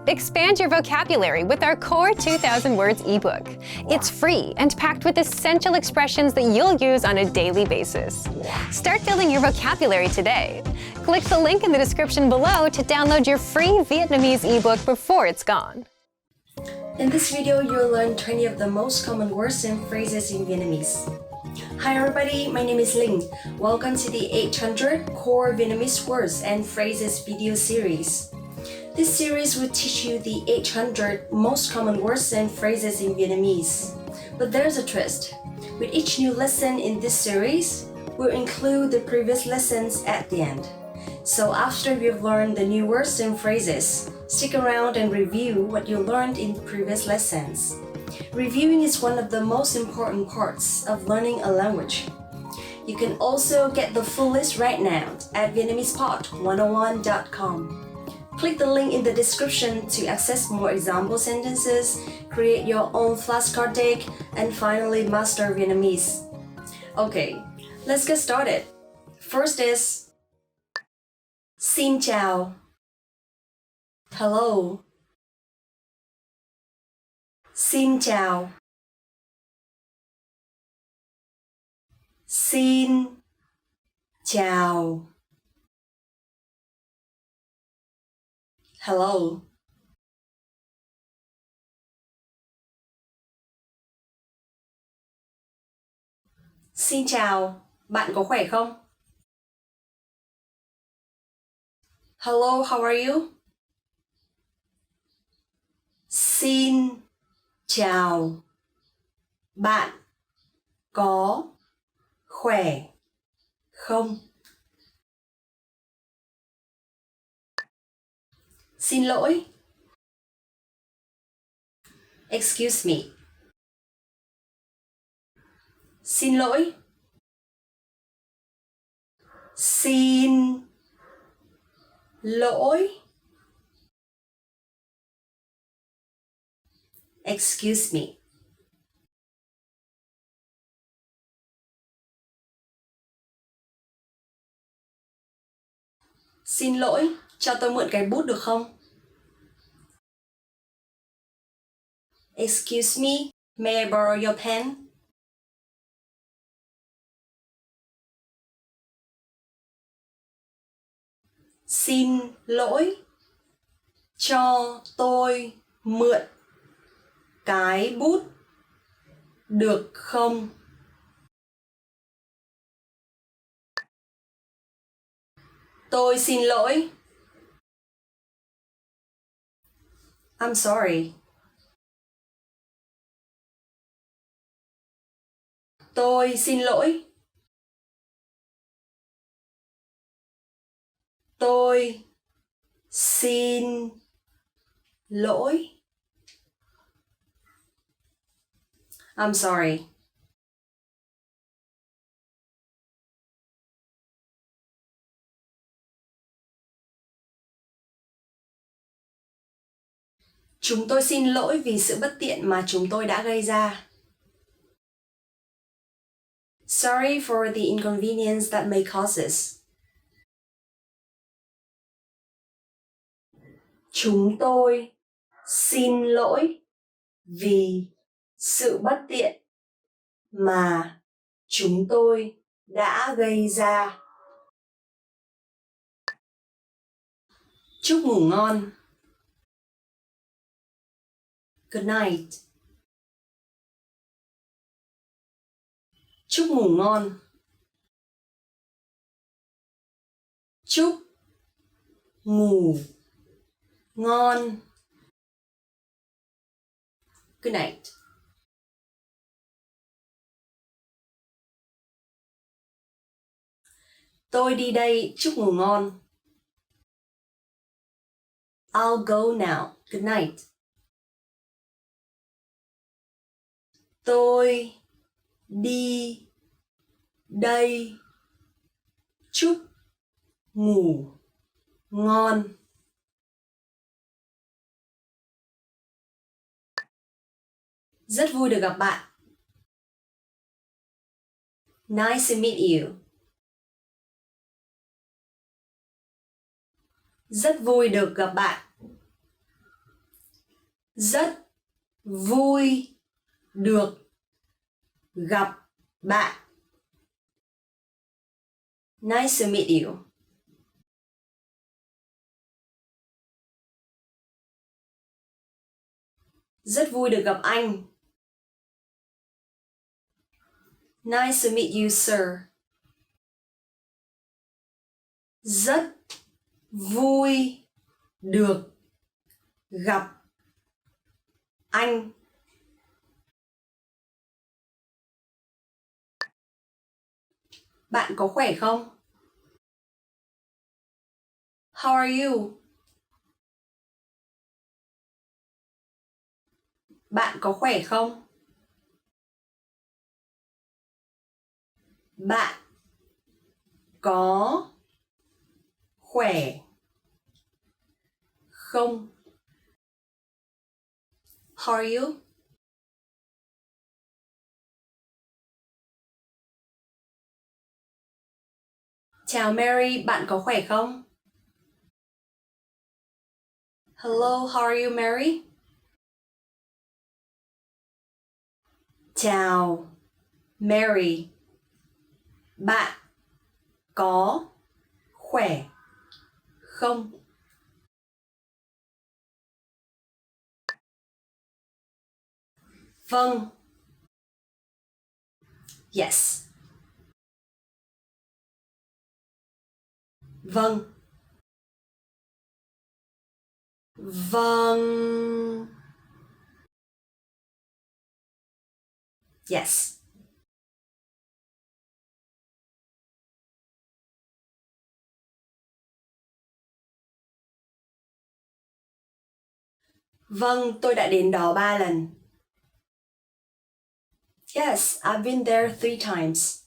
Expand your vocabulary with our Core 2000 Words ebook. It's free and packed with essential expressions that you'll use on a daily basis. Start building your vocabulary today. Click the link in the description below to download your free Vietnamese ebook before it's gone. In this video, you'll learn 20 of the most common words and phrases in Vietnamese. Hi everybody, my name is Linh. Welcome to the 800 Core Vietnamese Words and Phrases video series. This series will teach you the 800 most common words and phrases in Vietnamese. But there's a twist. With each new lesson in this series, we'll include the previous lessons at the end. So after you've learned the new words and phrases, stick around and review what you learned in previous lessons. Reviewing is one of the most important parts of learning a language. You can also get the full list right now at VietnamesePod101.com. Click the link in the description to access more example sentences, create your own flashcard deck, and finally master Vietnamese. Okay, let's get started. First is Xin chào. Hello. Xin chào. Xin chào. Hello. Xin chào, bạn có khỏe không? Hello, how are you? Xin chào, bạn có khỏe không? Xin lỗi. Excuse me. Xin lỗi. Xin lỗi. Excuse me. Xin lỗi, cho tôi mượn cái bút được không? Excuse me, may I borrow your pen? Xin lỗi, cho tôi mượn cái bút được không? Tôi xin lỗi. I'm sorry. Tôi xin lỗi. Tôi xin lỗi. I'm sorry. Chúng tôi xin lỗi vì sự bất tiện mà chúng tôi đã gây ra. Sorry for the inconvenience that may cause us. Chúng tôi xin lỗi vì sự bất tiện mà chúng tôi đã gây ra. Chúc ngủ ngon. Good night. Chúc ngủ ngon. Chúc ngủ ngon. Good night. Tôi đi đây, chúc ngủ ngon. I'll go now. Good night. Tôi đi đây, chúc ngủ ngon. Rất vui được gặp bạn. Nice to meet you. Rất vui được gặp bạn. Rất vui được gặp bạn. Nice to meet you. Rất vui được gặp anh. Nice to meet you, sir. Rất vui được gặp anh. Bạn có khỏe không? How are you? Bạn có khỏe không? Bạn có khỏe không? How are you? Chào Mary, bạn có khỏe không? Hello, how are you, Mary? Chào Mary, bạn có khỏe không? Vâng. Yes. Vâng. Vâng. Yes. Vâng, tôi đã đến đó 3 lần. Yes, I've been there 3 times.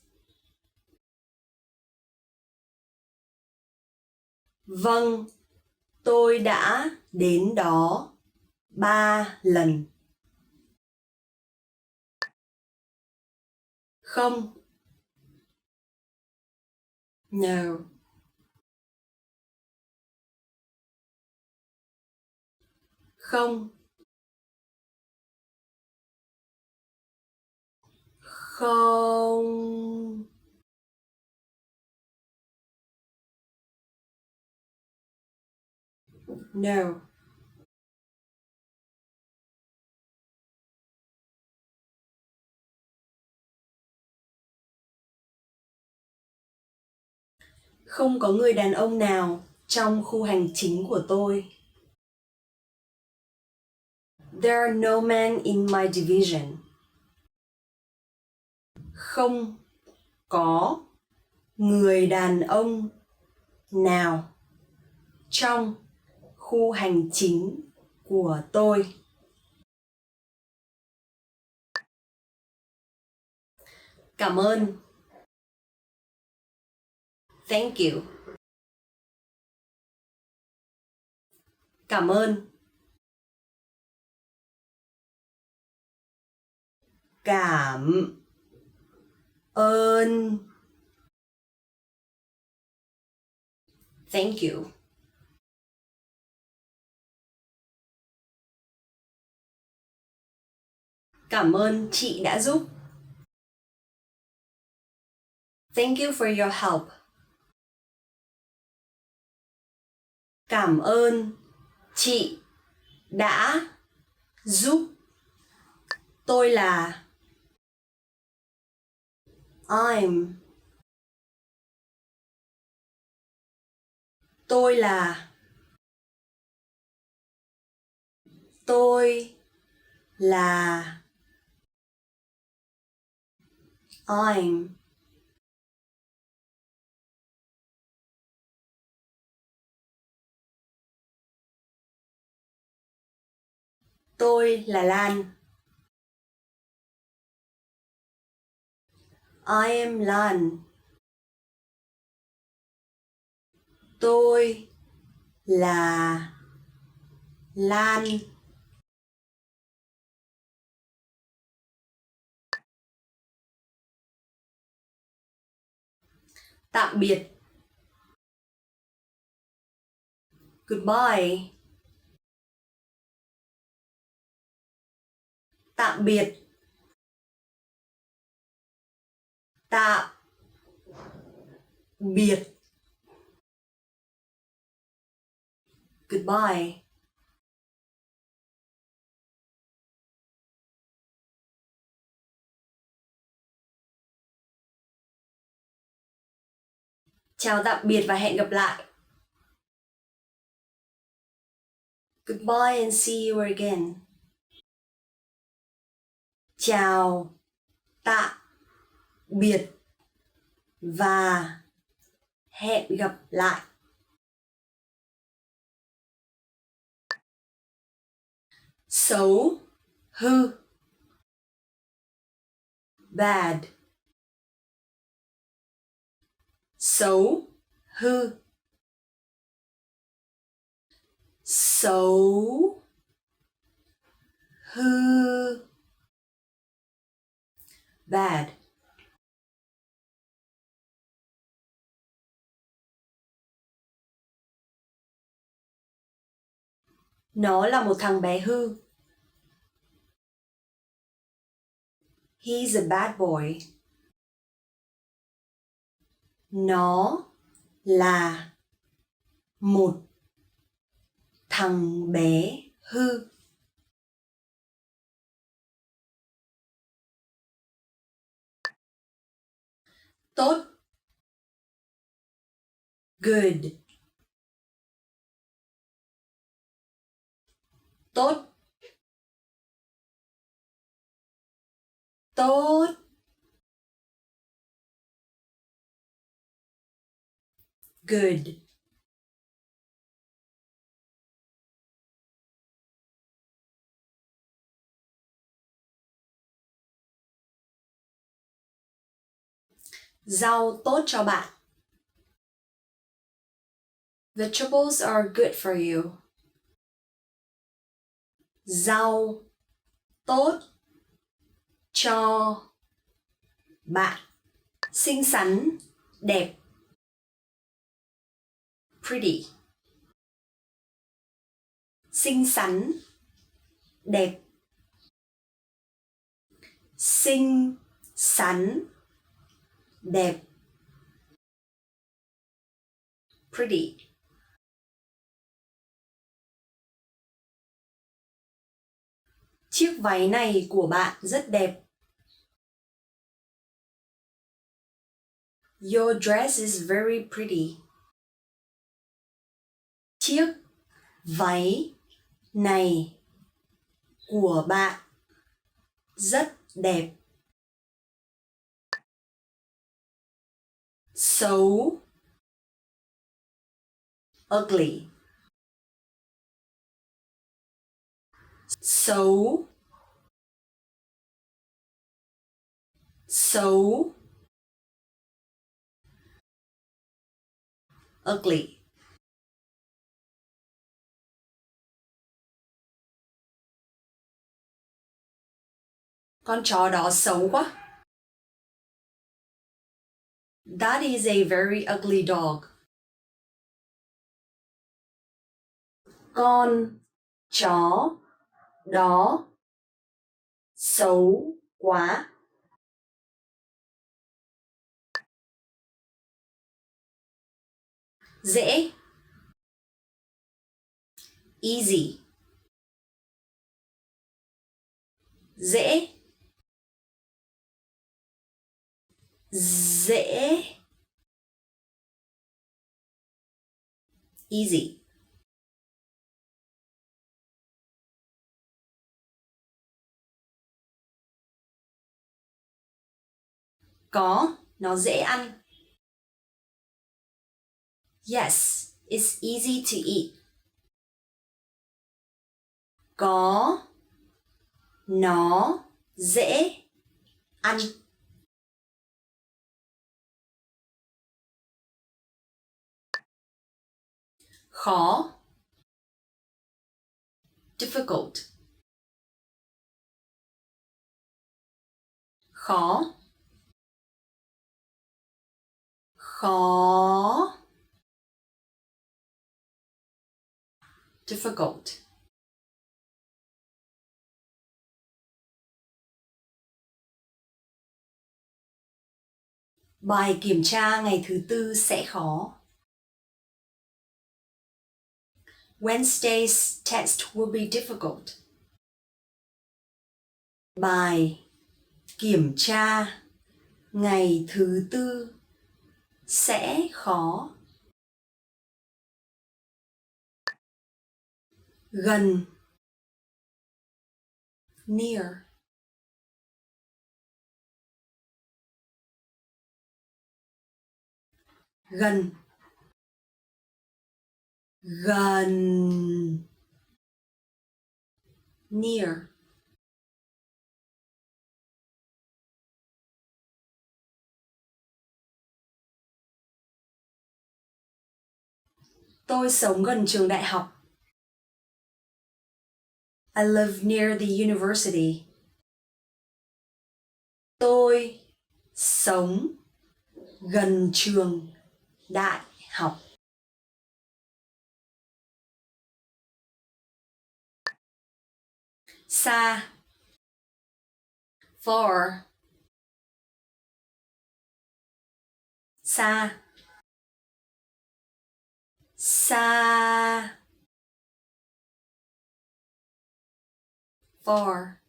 Vâng, tôi đã đến đó 3 lần. Không. No. Không. Không. No. Không có người đàn ông nào trong khu hành chính của tôi. There are no men in my division. Không có người đàn ông nào trong khu hành chính của tôi. Cảm ơn. Thank you. Cảm ơn. Cảm ơn. Thank you. Cảm ơn chị đã giúp. Thank you for your help. Cảm ơn chị đã giúp. Tôi là I'm. Tôi là tôi là I'm. Tôi là Lan. I am Lan. Tôi là Lan. Tạm biệt. Goodbye. Tạm biệt. Tạm biệt. Goodbye. Chào tạm biệt và hẹn gặp lại. Goodbye and see you again. Chào tạm biệt và hẹn gặp lại. Xấu, hư. Bad. Xấu, hư. Xấu, hư. Bad. Nó là một thằng bé hư. He's a bad boy. Nó là một thằng bé hư. Tốt. Good. Tốt. Tốt. Good. Rau tốt cho bạn. Vegetables are good for you. Rau tốt cho bạn. Xinh xắn, đẹp. Pretty. Xinh xắn, đẹp. Xinh xắn, đẹp. Pretty. Chiếc váy này của bạn rất đẹp. Your dress is very pretty. Chiếc váy này của bạn rất đẹp. Xấu, ugly. Xấu, xấu, ugly. Con chó đó xấu quá. That is a very ugly dog. Con chó đó xấu quá. Dễ. Easy. Dễ. Dễ. Easy. Có, nó dễ ăn. Yes, it's easy to eat. Có, nó dễ ăn. Khó. Difficult. Khó. Khó. Difficult. Bài kiểm tra ngày thứ tư sẽ khó. Wednesday's test will be difficult. Bài kiểm tra ngày thứ tư sẽ khó. Gần, near. Gần, gần, near. Tôi sống gần trường đại học. I live near the university. Tôi sống gần trường đại học. Xa, far. Xa, xa, far.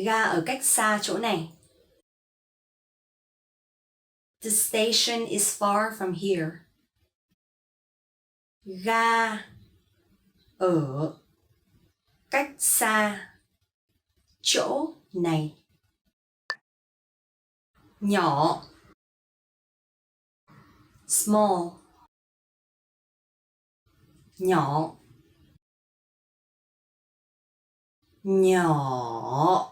Ga ở cách xa chỗ này. The station is far from here. Ga ở cách xa chỗ này. Nhỏ, small. Nhỏ, nhỏ,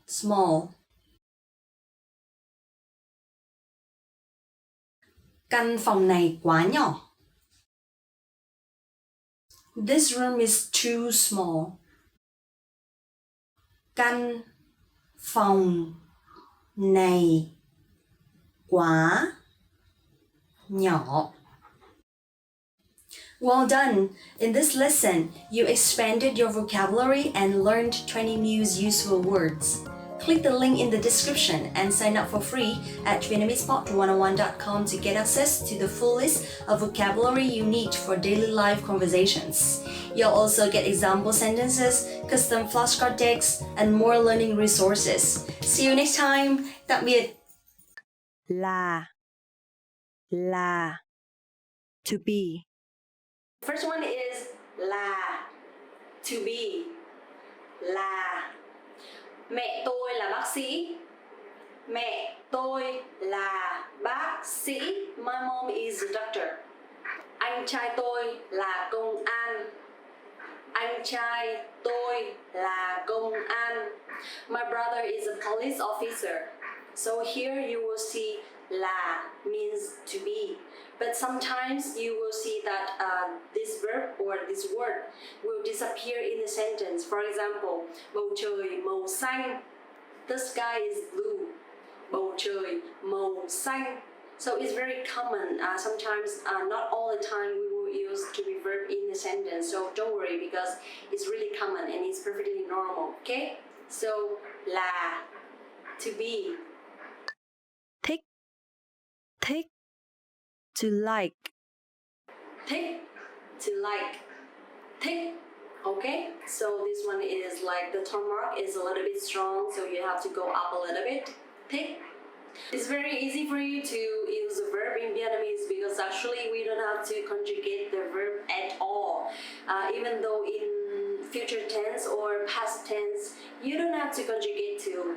small. Căn phòng này quá nhỏ. This room is too small. Căn phòng này quá nhỏ. Well done! In this lesson, you expanded your vocabulary and learned 20 new useful words. Click the link in the description and sign up for free at VietnamesePod101.com to get access to the full list of vocabulary you need for daily life conversations. You'll also get example sentences, custom flashcard decks, and more learning resources. See you next time! Tạm biệt! là to be. First one is là, to be. Là. Mẹ tôi là bác sĩ. Mẹ tôi là bác sĩ. My mom is a doctor. Anh trai tôi là công an. Anh trai tôi là công an. My brother is a police officer. So here you will see là means to be. But sometimes you will see that this verb or this word will disappear in the sentence. For example, bầu trời màu xanh. The sky is blue. Bầu trời màu xanh. So it's very common. Sometimes, not all the time, we will use to be verb in the sentence. So don't worry because it's really common and it's perfectly normal. Okay? So là, to be. Thích to like. Thích, to like. Thích. Okay? So this one is like the tone mark is a little bit strong, so you have to go up a little bit. Thích. It's very easy for you to use the verb in Vietnamese because actually we don't have to conjugate the verb at all. Even though in future tense or past tense, you don't have to conjugate to.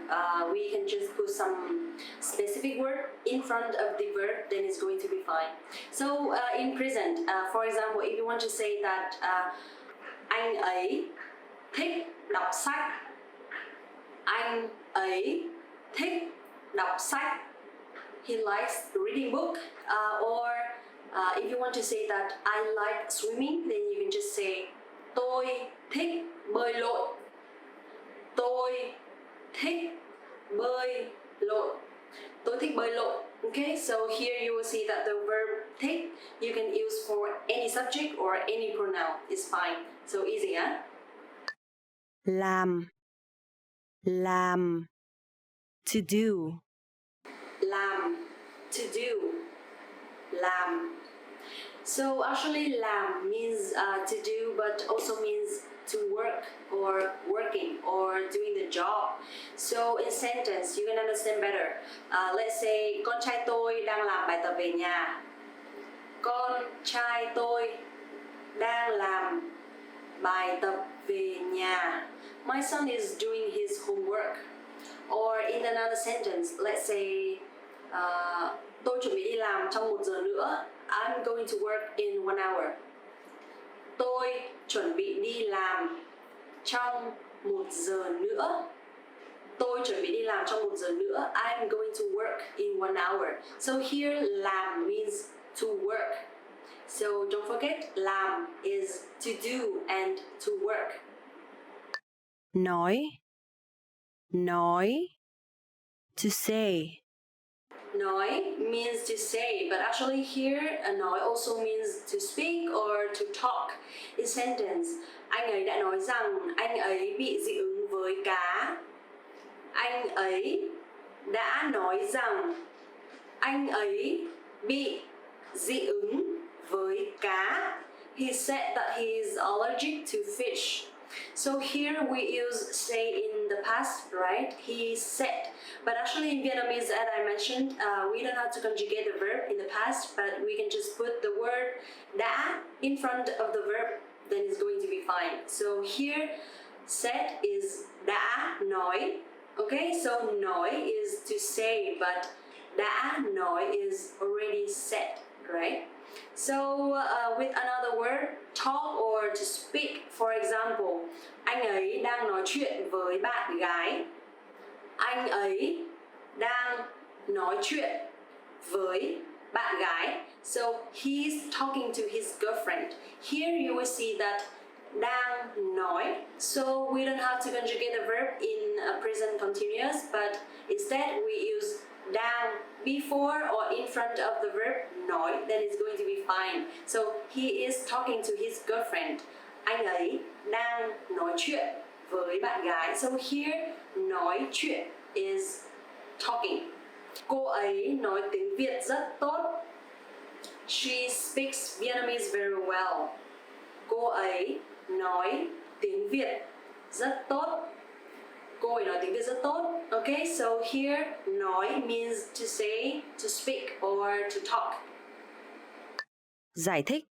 We can just put some specific word in front of the verb, then it's going to be fine. So in present, for example, if you want to say that anh ấy thích đọc sách. Anh ấy thích đọc sách. He likes reading book. Or if you want to say that I like swimming, then you can just say tôi thích bơi lội. Tôi thích bơi lội. Tôi thích bơi lội. Okay, so here you will see that the verb thích you can use for any subject or any pronoun. It's fine. So easy, huh? làm, to do, Làm, to do, làm. So actually làm means to do but also means to work or working or doing the job. So in sentence you can understand better. Let's say con trai tôi đang làm bài tập về nhà. Con trai tôi đang làm bài tập về nhà. My son is doing his homework. Or in another sentence, let's say tôi chuẩn bị đi làm trong 1 giờ nữa. I'm going to work in 1 hour. Tôi chuẩn bị đi làm trong 1 giờ nữa. Tôi chuẩn bị đi làm trong 1 giờ nữa. I'm going to work in 1 hour. So here làm means to work. So don't forget làm is to do and to work. nói, to say, Nói means to say, but actually here nói also means to speak or to talk. In sentence, anh ấy đã nói rằng anh ấy bị dị ứng với cá. Anh ấy đã nói rằng anh ấy bị dị ứng với cá. He said that he is allergic to fish. So here we use say in the past, right? He said. But actually in Vietnamese, as I mentioned, we don't have to conjugate the verb in the past, but we can just put the word đã in front of the verb, then it's going to be fine. So here, said is đã nói. Okay, so nói is to say, but đã nói is already said, right? So with another word, talk or to speak, for example, anh ấy đang nói chuyện với bạn gái. Anh ấy đang nói chuyện với bạn gái. So he's talking to his girlfriend. Here you will see that đang nói. So we don't have to conjugate the verb in a present continuous, but instead we use đang before or in front of the verb nói, then it's going to be fine. So he is talking to his girlfriend. Anh ấy đang nói chuyện với bạn gái. So here nói chuyện is talking. Cô ấy nói tiếng Việt rất tốt. She speaks Vietnamese very well. Cô ấy nói tiếng Việt rất tốt. Cô ấy nói tiếng Việt rất tốt. Okay, so here nói means to say, to speak or to talk. giải thích,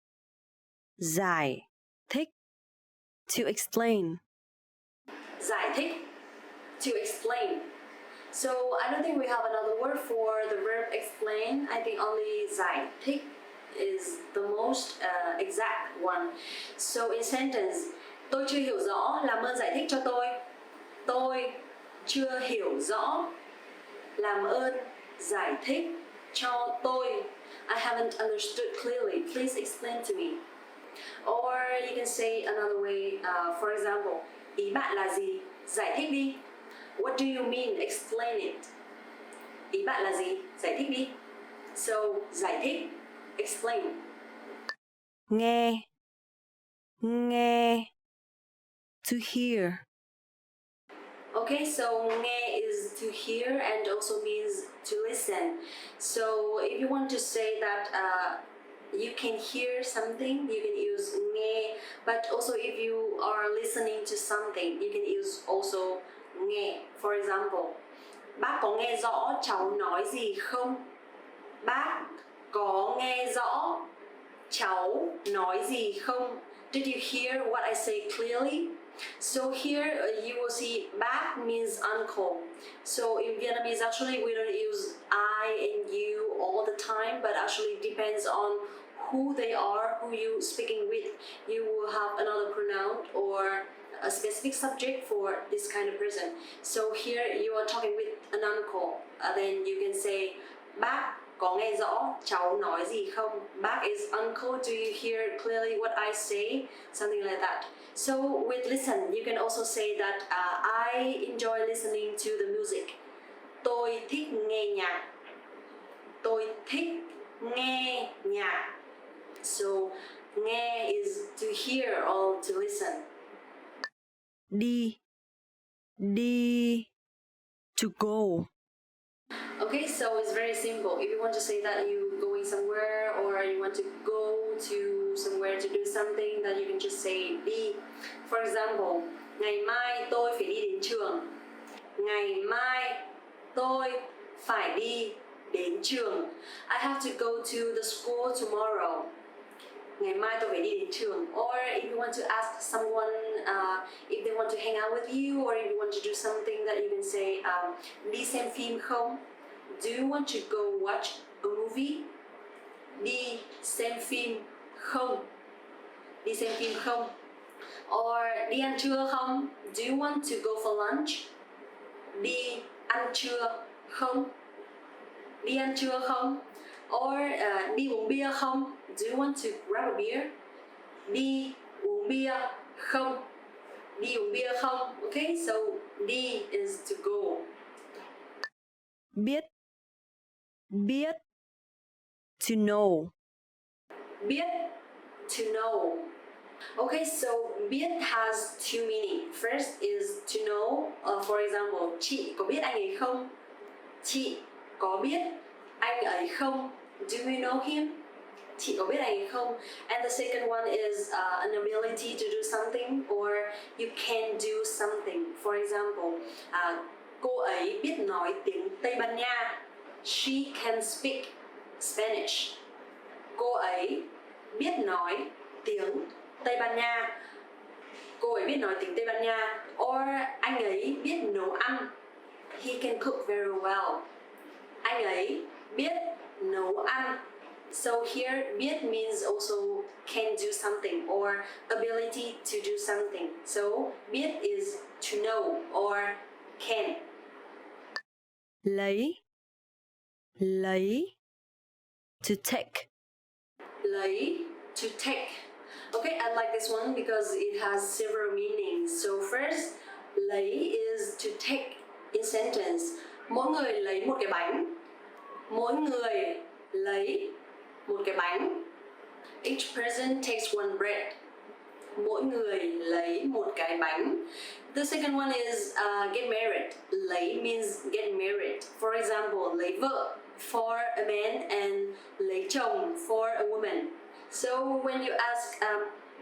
to explain, Giải thích, to explain. So I don't think we have another word for the verb explain. I think only giải thích is the most exact one. So in sentence, tôi chưa hiểu rõ, làm ơn giải thích cho tôi. Tôi chưa hiểu rõ, làm ơn giải thích cho tôi. I haven't understood clearly. Please explain to me. Or you can say another way. For example, ý bạn là gì? Giải thích đi. What do you mean? Explain it. Ý bạn là gì? Giải thích đi. So, giải thích, explain. nghe, to hear, Okay, so nghe is to hear and also means to listen. So if you want to say that you can hear something, you can use nghe. But also if you are listening to something, you can use also nghe. For example, bác có nghe rõ cháu nói gì không? Bác có nghe rõ cháu nói gì không? Did you hear what I say clearly? So here you will see bác means uncle. So in Vietnamese actually we don't use I and you all the time, but actually depends on who they are, who you speaking with. You will have another pronoun or a specific subject for this kind of person. So here you are talking with an uncle, then you can say bác có nghe rõ cháu nói gì không? Bác is uncle, do you hear clearly what I say? Something like that. So with listen, you can also say that I enjoy listening to the music. Tôi thích nghe nhạc. tôi thích nghe nhạc. So, nghe is to hear or to listen. Đi, đi, to go. Okay, so it's very simple. If you want to say that you're going somewhere or you want to go to somewhere to do something, that you can just say đi. For example, ngày mai tôi phải đi đến trường. Ngày mai tôi phải đi đến trường. I have to go to the school tomorrow. Ngày mai tôi phải đi đến trường. Or if you want to ask someone if they want to hang out with you, or if you want to do something, that you can say đi xem phim không? Do you want to go watch a movie? Đi xem phim không? Đi xem phim không? Or đi ăn trưa không? Do you want to go for lunch? Đi ăn trưa không? Đi ăn trưa không? Or đi uống bia không? Do you want to grab a beer? Đi uống bia không? Đi uống bia không? Okay, so đi is to go. Biết, biết, to know. Biết, to know. Okay, so biết has two meaning. First is to know. For example, chị có biết anh ấy không? Chị có biết anh ấy không? Do you know him? Chị có biết anh ấy không? And the second one is an ability to do something, or you can do something. For example, cô ấy biết nói tiếng Tây Ban Nha. She can speak Spanish. Cô ấy biết nói tiếng Tây Ban Nha. Cô ấy biết nói tiếng Tây Ban Nha. Or anh ấy biết nấu ăn. He can cook very well. Anh ấy biết nấu ăn. So here, biết means also can do something or ability to do something. So biết is to know or can. Lấy, lấy, to take. Lấy, to take. Okay, I like this one because it has several meanings. So first, lấy is to take in sentence. Mỗi người lấy một cái bánh. Mỗi người lấy một cái bánh. Each person takes one bread. Mỗi người lấy một cái bánh. The second one is get married. Lấy means get married. For example, lấy vợ for a man and lấy chồng for a woman. So when you ask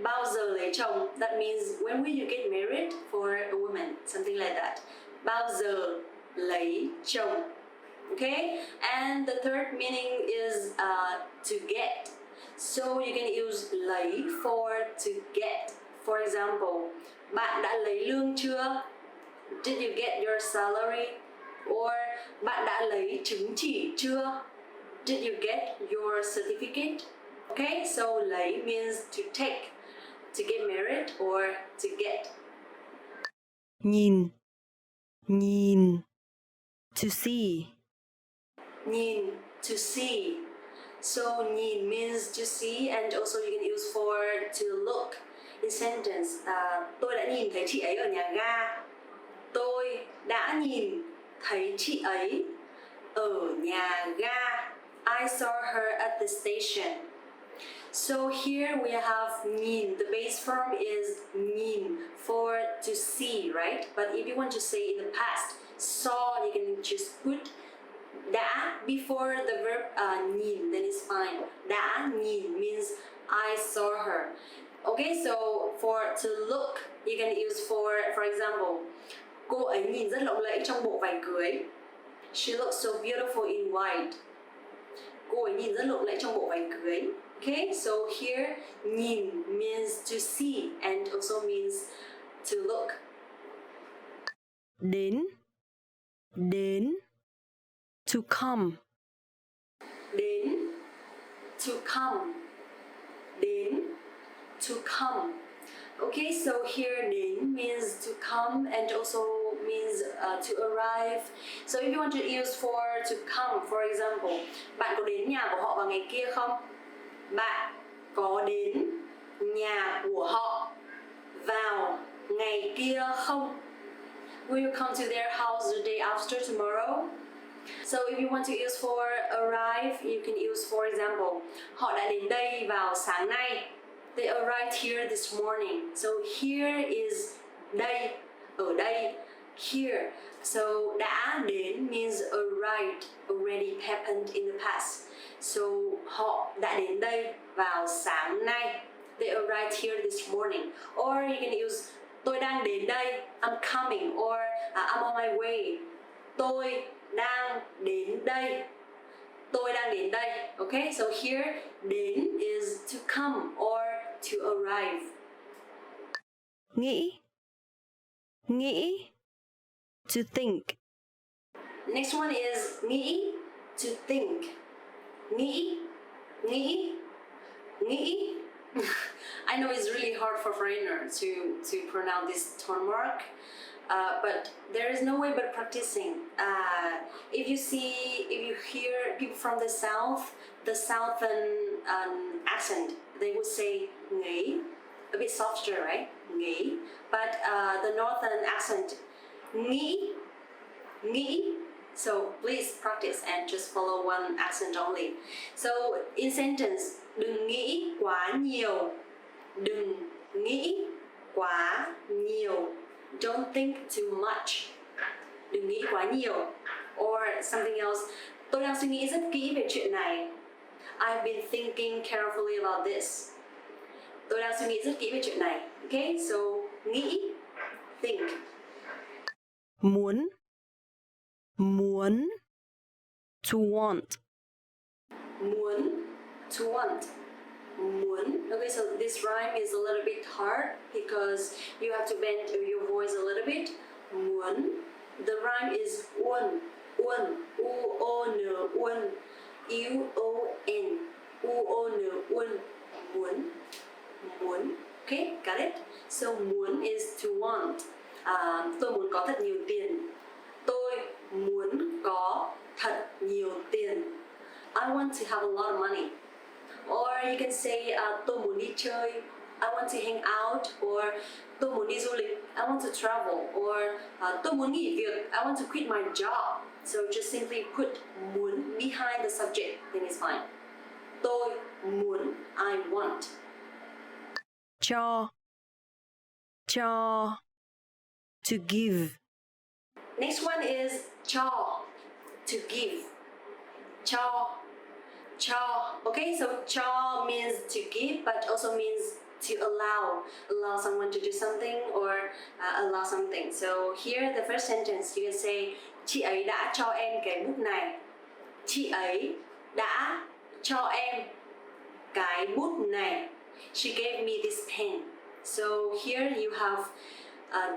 bao giờ lấy chồng, that means when will you get married for a woman, something like that. Bao giờ lấy chồng. Okay, and the third meaning is to get. So you can use lấy for to get. For example, bạn đã lấy lương chưa? Did you get your salary? Or bạn đã lấy chứng chỉ chưa? Did you get your certificate? Okay, so lấy means to take, to get married or to get. Nhìn, nhìn, to see. Nhìn, to see. So nhìn means to see, and also you can use for to look in sentence. Tôi đã nhìn thấy chị ấy ở nhà ga. Tôi đã nhìn thấy chị ấy ở nhà ga. I saw her at the station. So here we have nhìn. The base form is nhìn for to see, right? But if you want to say in the past, saw, you can just put đã before the verb nhìn, then it's fine. Đã nhìn means I saw her. Okay, so for to look, you can use for example, cô ấy nhìn rất lộng lẫy trong bộ vải cưới. She looks so beautiful in white. Cô ấy nhìn rất lộng lẫy trong bộ vải cưới. Okay, so here nhìn means to see and also means to look. Đến, đến, to come. Đến, to come. Đến, to come. Okay, so here đến means to come and also means to arrive. So if you want to use for to come, for example, bạn có đến nhà của họ vào ngày kia không? Bạn có đến nhà của họ vào ngày kia không? Will you come to their house the day after tomorrow? So if you want to use for arrive, you can use for example, họ đã đến đây vào sáng nay. They arrived here this morning. So here is đây, ở đây, here. So đã đến means arrived, already happened in the past. So họ đã đến đây vào sáng nay. They arrived here this morning. Or you can use tôi đang đến đây, I'm coming, or I'm on my way. Tôi đang đến đây. Tôi đang đến đây. Okay, so here đến is to come or to arrive. Nghĩ, nghĩ, to think. Next one is nghĩ, to think. Nghĩ, nghĩ, nghĩ. I know it's really hard for foreigners to pronounce this tone mark, but there is no way but practicing. If you hear people from the south, the southern accent, they would say nghĩ, a bit softer, right? Nghĩ. But the northern accent, nghĩ, nghĩ. So please practice and just follow one accent only. So in sentence, đừng nghĩ quá nhiều. Đừng nghĩ quá nhiều. Don't think too much. Đừng nghĩ quá nhiều. Or something else, tôi đang suy nghĩ rất kỹ về chuyện này. I've been thinking carefully about this. Tôi đang suy nghĩ rất kỹ về chuyện này. Okay, so nghĩ, think. Muốn, muốn, to want. Muốn, to want. Muốn. Okay, so this rhyme is a little bit hard because you have to bend your voice a little bit. Muốn. The rhyme is uốn, uốn, u-o-n, uốn, u-o-n, u-o-n, uốn, muốn, muốn. Okay, got it? So muốn is to want. Tôi muốn có thật nhiều tiền. Tôi muốn có thật nhiều tiền. I want to have a lot of money. Or you can say tôi muốn đi chơi, I want to hang out. Or tôi muốn đi du lịch, I want to travel. Or tôi muốn nghỉ việc, I want to quit my job. So just simply put muốn behind the subject, then it's fine. Tôi muốn, I want. Cho, to give. Next one is cho, to give. Cho. Okay, so cho means to give, but also means to allow someone to do something or allow something. So here the first sentence you can say chị ấy đã cho em cái bút này. Chị ấy đã cho em cái bút này. She gave me this pen. So here you have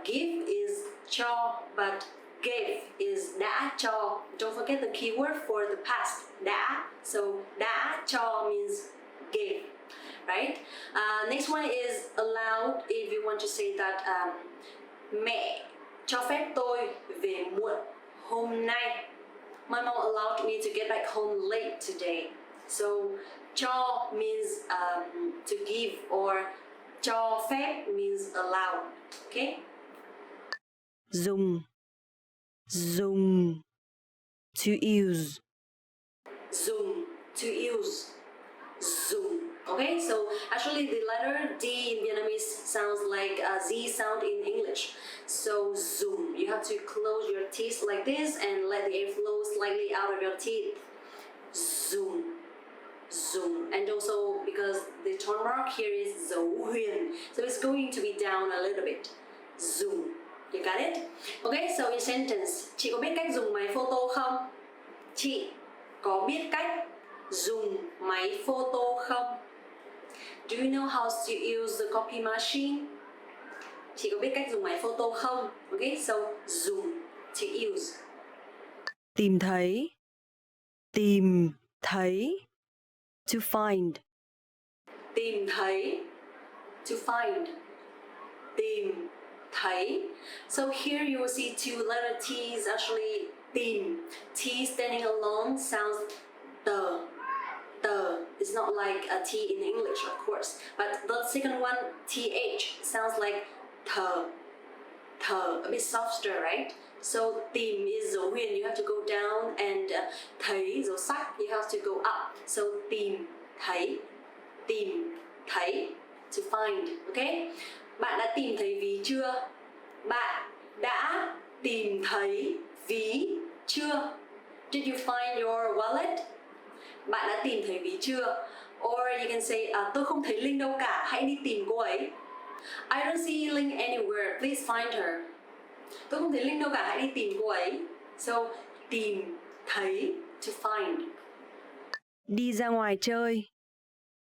give is cho, but gave is đã cho. Don't forget the keyword for the past, đã. So đã cho means gave, right? Next one is allowed. If you want to say that mẹ cho phép tôi về muộn hôm nay. My mom allowed me to get back home late today. So cho means to give, or cho phép means allowed. Okay? Dùng, to use. Dùng, to use. Dùng. Okay, so actually the letter D in Vietnamese sounds like a Z sound in English. So dùng, you have to close your teeth like this and let the air flow slightly out of your teeth. Dùng. Dùng. And also because the tone mark here is dấu huyền, so it's going to be down a little bit. Dùng. You got it? Okay, so in sentence, chị có biết cách dùng máy photo không? Chị có biết cách dùng máy photo không? Do you know how to use the copy machine? Chị có biết cách dùng máy photo không? Okay, so dùng, to use. Tìm thấy, to find. Tìm thấy, to find. Tìm thấy. So here you will see two letter T's actually tìm. T standing alone sounds the. It's not like a T in English, of course. But the second one, TH, sounds like the. A bit softer, right? So tìm is dấu huyền, you have to go down, and thấy dấu sắc, you have to go up. So tìm thấy to find, okay? Bạn đã tìm thấy ví chưa? Bạn đã tìm thấy ví chưa? Did you find your wallet? Bạn đã tìm thấy ví chưa? Or you can say, tôi không thấy Linh đâu cả, hãy đi tìm cô ấy. I don't see Linh anywhere, please find her. Tôi không thấy Linh đâu cả, hãy đi tìm cô ấy. So, tìm thấy, to find. Đi ra ngoài chơi.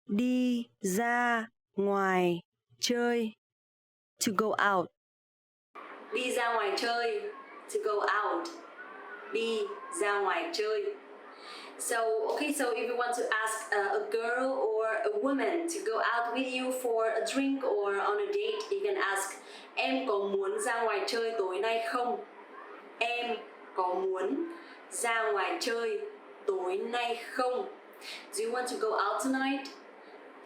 Đi ra ngoài chơi. To go out. Đi ra ngoài chơi, to go out. Đi ra ngoài chơi. So, okay, so if you want to ask a girl or a woman to go out with you for a drink or on a date, you can ask, em có muốn ra ngoài chơi tối nay không? Em có muốn ra ngoài chơi tối nay không? Do you want to go out tonight?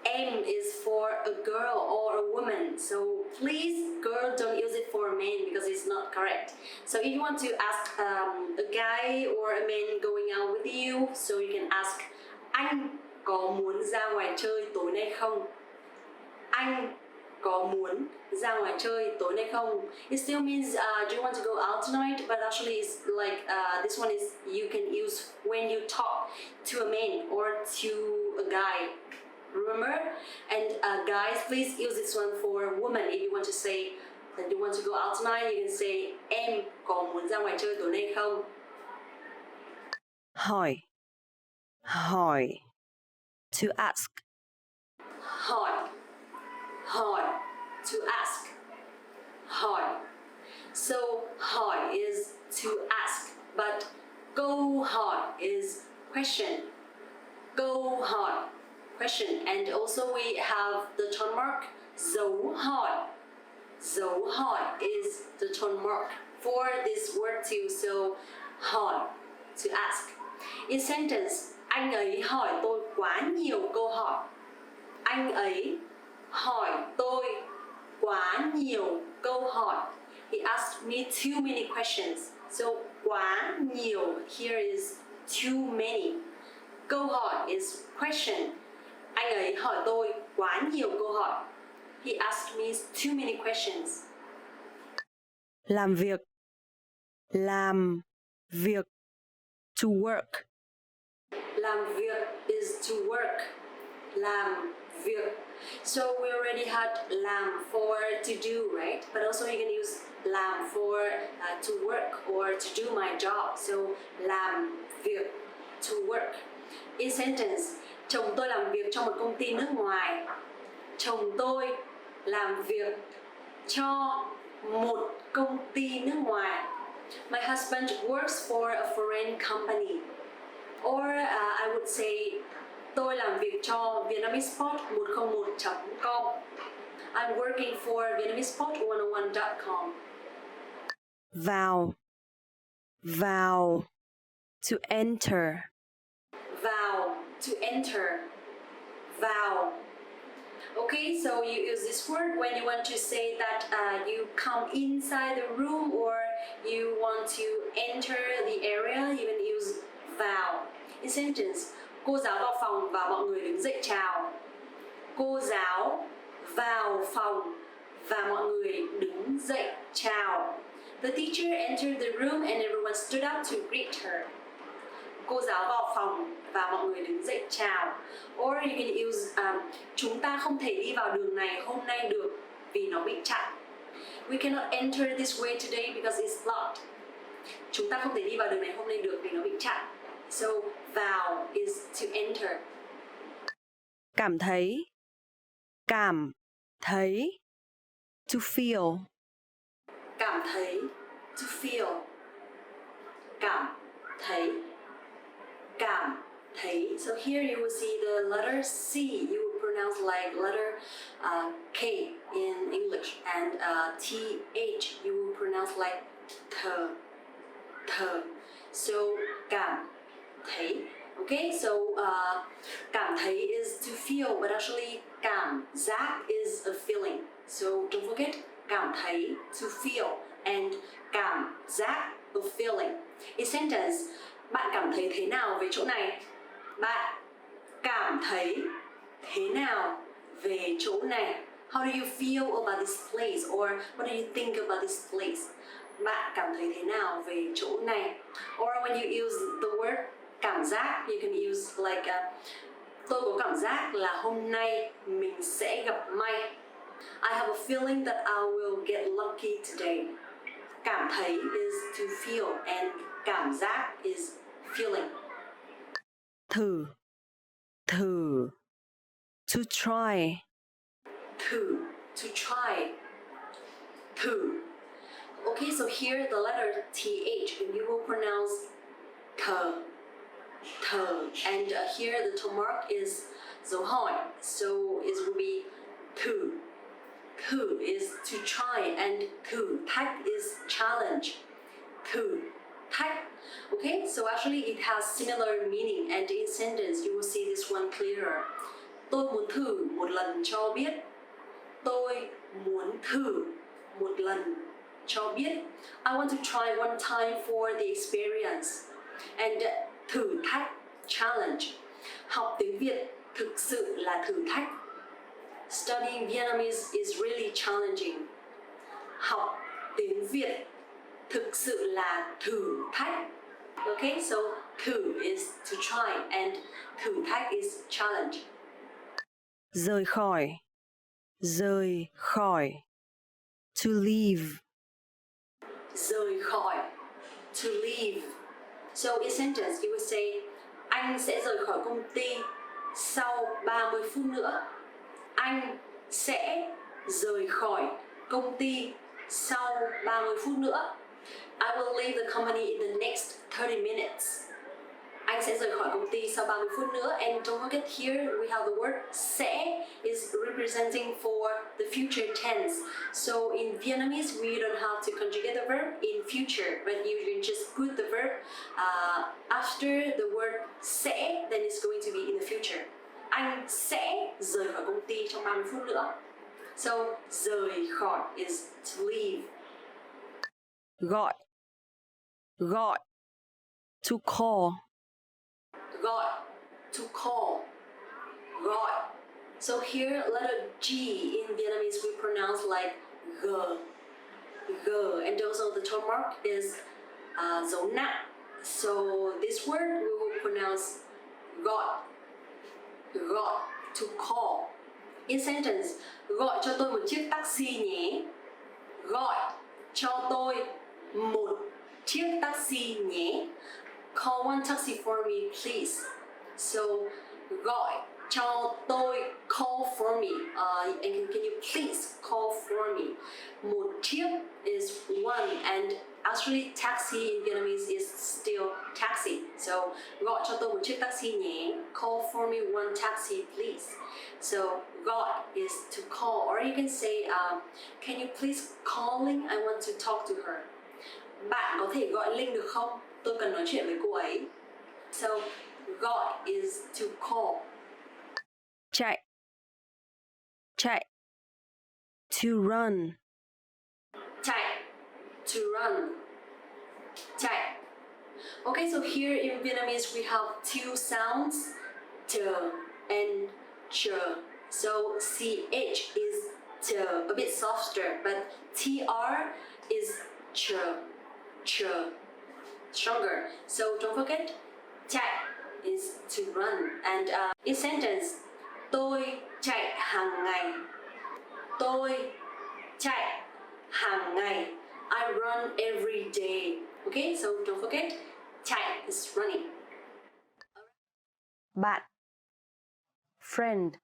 Em is for a girl or a woman, so please, girl, don't use it for men because it's not correct. So if you want to ask a guy or a man going out with you, so you can ask, anh có muốn ra ngoài chơi tối nay không? Anh có muốn ra ngoài chơi tối nay không? It still means do you want to go out tonight? But actually it's like this one is you can use when you talk to a man or to a guy. Remember? And guys, please use this one for women. If you want to say that you want to go out tonight, you can say em có muốn ra ngoài chơi tối nay không? Hỏi. Hỏi. To ask. Hỏi. Hỏi. To ask. Hỏi. So hỏi is to ask, but câu hỏi is question. Câu hỏi. Question. And also we have the tone mark dấu hỏi. Dấu hỏi is the tone mark for this word too. So hỏi, to ask. In sentence, anh ấy hỏi tôi quá nhiều câu hỏi. Anh ấy hỏi tôi quá nhiều câu hỏi. He asked me too many questions. So quá nhiều here is too many. Câu hỏi is question. Anh ấy hỏi tôi quá nhiều câu hỏi. He asked me too many questions. Làm việc. Làm việc. To work. Làm việc is to work. Làm việc. So we already had làm for to do, right? But also you can use làm for to work or to do my job. So làm việc, to work. In sentence, chồng tôi làm việc cho một công ty nước ngoài. Chồng tôi làm việc cho một công ty nước ngoài. My husband works for a foreign company. Or I would say, tôi làm việc cho vietnameseport101.com. I'm working for vietnameseport101.com. Vào. Vào. To enter. Vào, to enter. Vào. Okay, so you use this word when you want to say that you come inside the room or you want to enter the area, you can use vào. In sentence, cô giáo vào phòng và mọi người đứng dậy chào. Cô giáo vào phòng và mọi người đứng dậy chào. The teacher entered the room and everyone stood up to greet her. Cô giáo vào phòng và mọi người đứng dậy chào. Or you can use chúng ta không thể đi vào đường này hôm nay được vì nó bị chặn. We cannot enter this way today because it's blocked. Chúng ta không thể đi vào đường này hôm nay được vì nó bị chặn. So vào is to enter. Cảm thấy. Cảm thấy. To feel. Cảm thấy, to feel. Cảm thấy. Cảm thấy. So here you will see the letter C. You will pronounce like letter K in English, and TH you will pronounce like th. So cảm thấy. Okay, so cảm thấy is to feel, but actually cảm giác is a feeling. So don't forget cảm thấy, to feel. and cảm giác, a feeling. In sentence, bạn cảm thấy thế nào về chỗ này? Bạn cảm thấy thế nào về chỗ này? How do you feel about this place? Or what do you think about this place? Bạn cảm thấy thế nào về chỗ này? Or when you use the word cảm giác, you can use like tôi có cảm giác là hôm nay mình sẽ gặp may. I have a feeling that I will get lucky today. Cảm thấy is to feel and cảm giác is feeling. Thử, to try. Thử, to try. Thử. Okay, so here the letter TH, and you will pronounce thờ. And here the toe mark is dấu hỏi, so it will be thử. Thử is to try, and thử thách is challenge. Thử thách. Okay, so actually it has similar meaning, and in sentence you will see this one clearer. Tôi muốn thử một lần cho biết. Tôi muốn thử một lần cho biết. I want to try one time for the experience. And thử thách, challenge. Học tiếng Việt thực sự là thử thách. Studying Vietnamese is really challenging. Học tiếng Việt thực sự là thử thách. Okay, so thử is to try and thử thách is challenge. Rời khỏi. To leave. Rời khỏi, to leave. So in sentence you would say anh sẽ rời khỏi công ty sau 30 phút nữa. Anh sẽ rời khỏi công ty sau 30 phút nữa. I will leave the company in the next 30 minutes. Anh sẽ rời khỏi công ty sau 30 phút nữa. And don't forget here we have the word sẽ is representing for the future tense. So in Vietnamese we don't have to conjugate the verb in future, but you can just put the verb after the word sẽ, then it's going to be in the future. Anh sẽ rời khỏi công ty trong 30 phút nữa. So rời khỏi is to leave. Gọi, to call. Gọi, to call. Gọi. So here letter G in Vietnamese we pronounce like g. And also the toe mark is dấu nặng. So this word we will pronounce gọi. Gọi, to call. In sentence, gọi cho tôi một chiếc taxi nhé. Gọi cho tôi một chiếc taxi nhé. Call one taxi for me, please. So, gọi cho tôi, call for me. And can you please call for me? Một chiếc is one, and actually taxi in Vietnamese is still taxi. So, gọi cho tôi một chiếc taxi nhé. Call for me one taxi, please. So, gọi is to call, or you can say, can you please call Linh? I want to talk to her. Bạn có thể gọi Linh được không? Tôi cần nói chuyện với cô ấy. So, gọi is to call. Chạy, to run. Chạy, to run. Chạy. Okay, so here in Vietnamese we have two sounds, t and ch. So ch is t, a bit softer, but tr is ch. Stronger. So don't forget, chạy is to run. And in sentence, tôi chạy hàng ngày. Tôi chạy hàng ngày. I run every day. Okay, so don't forget, chạy is running. Bạn, friend.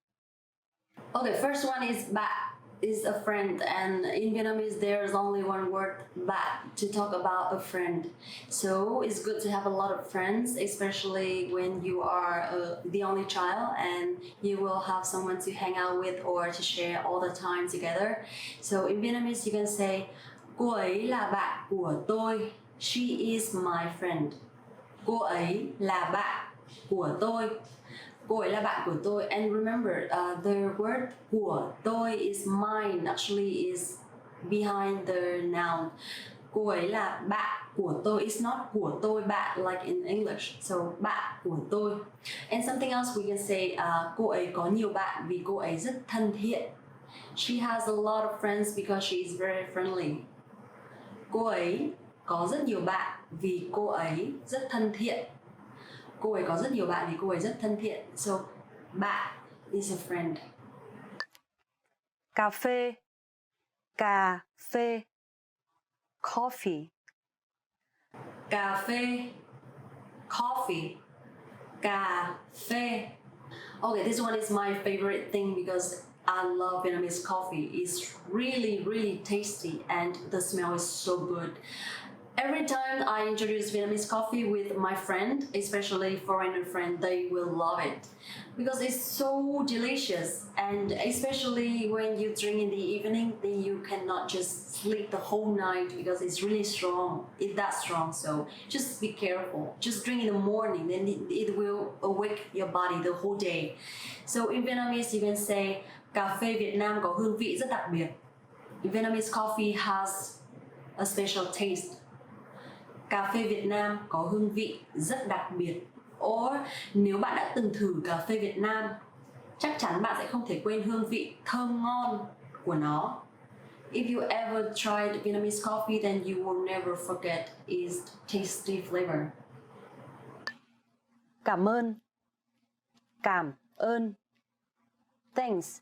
Okay, first one is bạn, is a friend, and in Vietnamese there's only one word bạn to talk about a friend. So it's good to have a lot of friends, especially when you are the only child and you will have someone to hang out with or to share all the time together. So in Vietnamese you can say cô ấy là bạn của tôi. She is my friend. Cô ấy là bạn của tôi. Cô ấy là bạn của tôi. And remember, the word của tôi is mine, actually is behind the noun. Cô ấy là bạn của tôi. It's not của tôi bạn like in English. So bạn của tôi. And something else we can say, cô ấy có nhiều bạn vì cô ấy rất thân thiện. She has a lot of friends because she is very friendly. Cô ấy có rất nhiều bạn vì cô ấy rất thân thiện. Cô ấy có rất nhiều bạn vì cô ấy rất thân thiện. So bạn is a friend. Cà phê, cà phê, coffee. Cà phê, coffee, cà phê. Okay, this one is my favorite thing because I love Vietnamese coffee. It's really, really tasty and the smell is so good. Every time I introduce Vietnamese coffee with my friend, especially foreigner friend, they will love it because it's so delicious. And especially when you drink in the evening, then you cannot just sleep the whole night because it's really strong. It's that strong, so just be careful. Just drink in the morning, then it will awake your body the whole day. So in Vietnamese, you can say cà phê Việt Nam có hương vị rất đặc biệt. Vietnamese coffee has a special taste. Cà phê Việt Nam có hương vị rất đặc biệt. Or nếu bạn đã từng thử cà phê Việt Nam, chắc chắn bạn sẽ không thể quên hương vị thơm ngon của nó. If you ever tried Vietnamese coffee, then you will never forget its tasty flavor. Cảm ơn, cảm ơn. Thanks.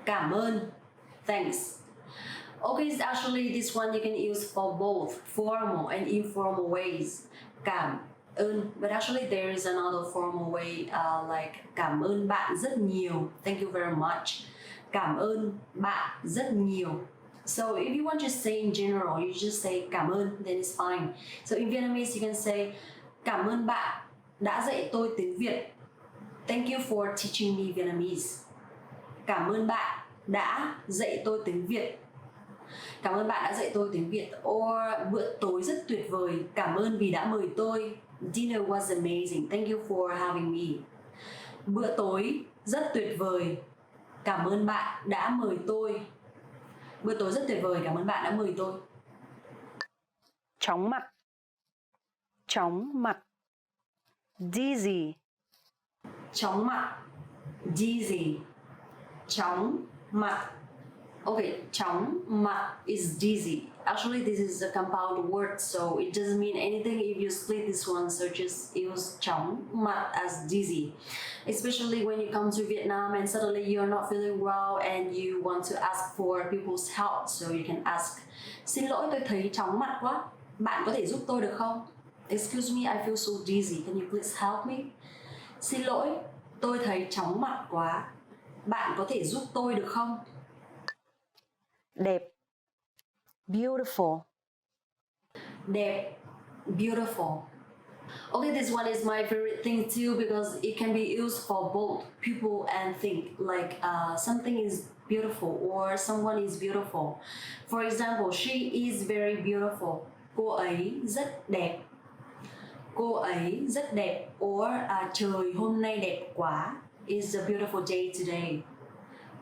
Cảm ơn, thanks. Okay, actually this one you can use for both formal and informal ways. Cảm ơn, but actually there is another formal way like cảm ơn bạn rất nhiều. Thank you very much. Cảm ơn bạn rất nhiều. So if you want to say in general, you just say cảm ơn, then it's fine. So in Vietnamese you can say cảm ơn bạn đã dạy tôi tiếng Việt. Thank you for teaching me Vietnamese. Cảm ơn bạn đã dạy tôi tiếng Việt. Cảm ơn bạn đã dạy tôi tiếng Việt. Or bữa tối rất tuyệt vời. Cảm ơn vì đã mời tôi. Dinner was amazing. Thank you for having me. Bữa tối rất tuyệt vời. Cảm ơn bạn đã mời tôi. Bữa tối rất tuyệt vời. Cảm ơn bạn đã mời tôi. Chóng mặt, chóng mặt. Dizzy. Chóng mặt. Dizzy. Chóng mặt. Okay, chóng mặt is dizzy. Actually, this is a compound word, so it doesn't mean anything if you split this one. So just use chóng mặt as dizzy. Especially when you come to Vietnam and suddenly you're not feeling well and you want to ask for people's help. So you can ask, xin lỗi tôi thấy chóng mặt quá. Bạn có thể giúp tôi được không? Excuse me, I feel so dizzy. Can you please help me? Xin lỗi, tôi thấy chóng mặt quá. Bạn có thể giúp tôi được không? Đẹp, beautiful. Đẹp, beautiful. Okay, this one is my favorite thing too because it can be used for both people and thing. Like something is beautiful or someone is beautiful. For example, she is very beautiful. Cô ấy rất đẹp. Cô ấy rất đẹp. Or trời hôm nay đẹp quá. It's a beautiful day today.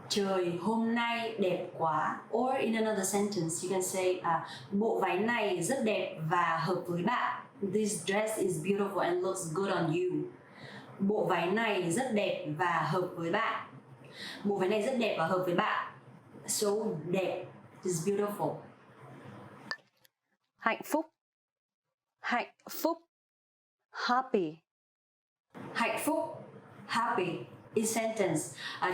Trời hôm nay đẹp quá. Or in another sentence you can say bộ váy này rất đẹp và hợp với bạn. This dress is beautiful and looks good on you. Bộ váy này rất đẹp và hợp với bạn. Bộ váy này rất đẹp và hợp với bạn. So đẹp is beautiful. Hạnh phúc, hạnh phúc. Happy. Hạnh phúc, happy. In sentence,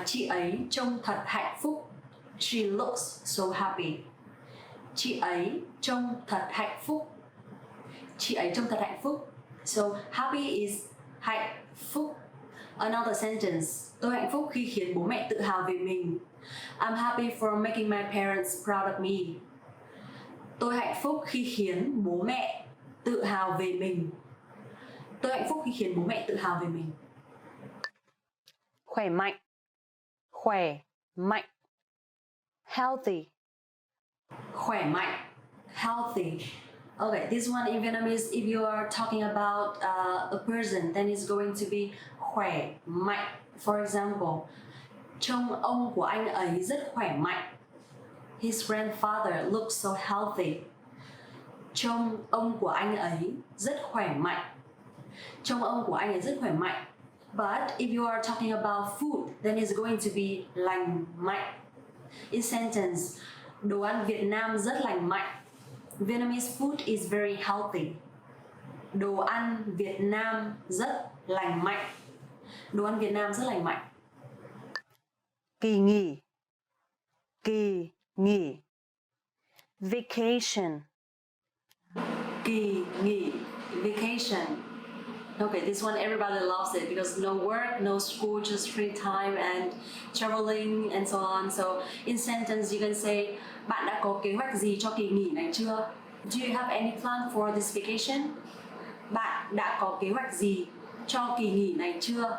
chị ấy trông thật hạnh phúc. She looks so happy. Chị ấy trông thật hạnh phúc. Chị ấy trông thật hạnh phúc. So happy is hạnh phúc. Another sentence, tôi hạnh phúc khi khiến bố mẹ tự hào về mình. I'm happy for making my parents proud of me. Tôi hạnh phúc khi khiến bố mẹ tự hào về mình. Tôi hạnh phúc khi khiến bố mẹ tự hào về mình. Khỏe mạnh, khỏe mạnh. Healthy. Khỏe mạnh, healthy. Okay, this one in Vietnamese, if you are talking about a person, then it's going to be khỏe mạnh. For example, trông ông của anh ấy rất khỏe mạnh. His grandfather looks so healthy. Trông ông của anh ấy rất khỏe mạnh. Trông ông của anh ấy rất khỏe mạnh. But if you are talking about food, then it's going to be lành mạnh. In sentence, đồ ăn Việt Nam rất lành mạnh. Vietnamese food is very healthy. Đồ ăn Việt Nam rất lành mạnh. Đồ ăn Việt Nam rất lành mạnh. Kỳ nghỉ. Kỳ nghỉ. Vacation. Kỳ nghỉ. Vacation. Okay, this one everybody loves it because no work, no school, just free time and traveling and so on. So in sentence you can say, bạn đã có kế hoạch gì cho kỳ nghỉ này chưa? Do you have any plan for this vacation? Bạn đã có kế hoạch gì cho kỳ nghỉ này chưa?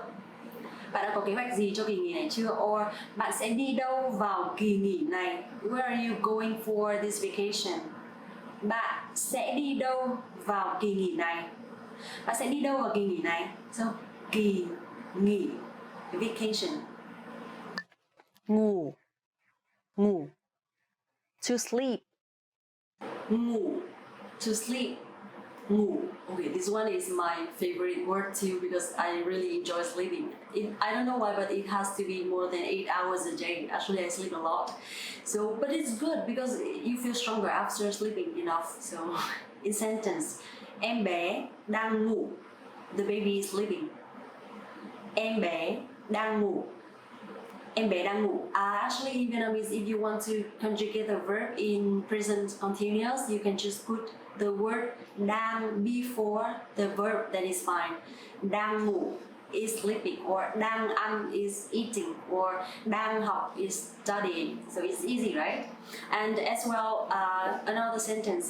Bạn đã có kế hoạch gì cho kỳ nghỉ này chưa? Or bạn sẽ đi đâu vào kỳ nghỉ này? Where are you going for this vacation? Bạn sẽ đi đâu vào kỳ nghỉ này? Bạn sẽ đi đâu vào kỳ nghỉ này? So, kỳ nghỉ, vacation. Ngủ. Ngủ. To sleep. Ngủ, to sleep. Ngủ. Okay, this one is my favorite word too because I really enjoy sleeping. I don't know why, but it has to be more than 8 hours a day. Actually, I sleep a lot. So, but it's good because you feel stronger after sleeping enough. So, in sentence, em bé đang ngủ. The baby is sleeping. Em bé đang ngủ. Em bé đang ngủ. Actually, in Vietnamese, if you want to conjugate the verb in present continuous, you can just put the word đang before the verb, that is fine. Đang ngủ is sleeping, or đang ăn is eating, or đang học is studying. So it's easy, right? And as well, another sentence.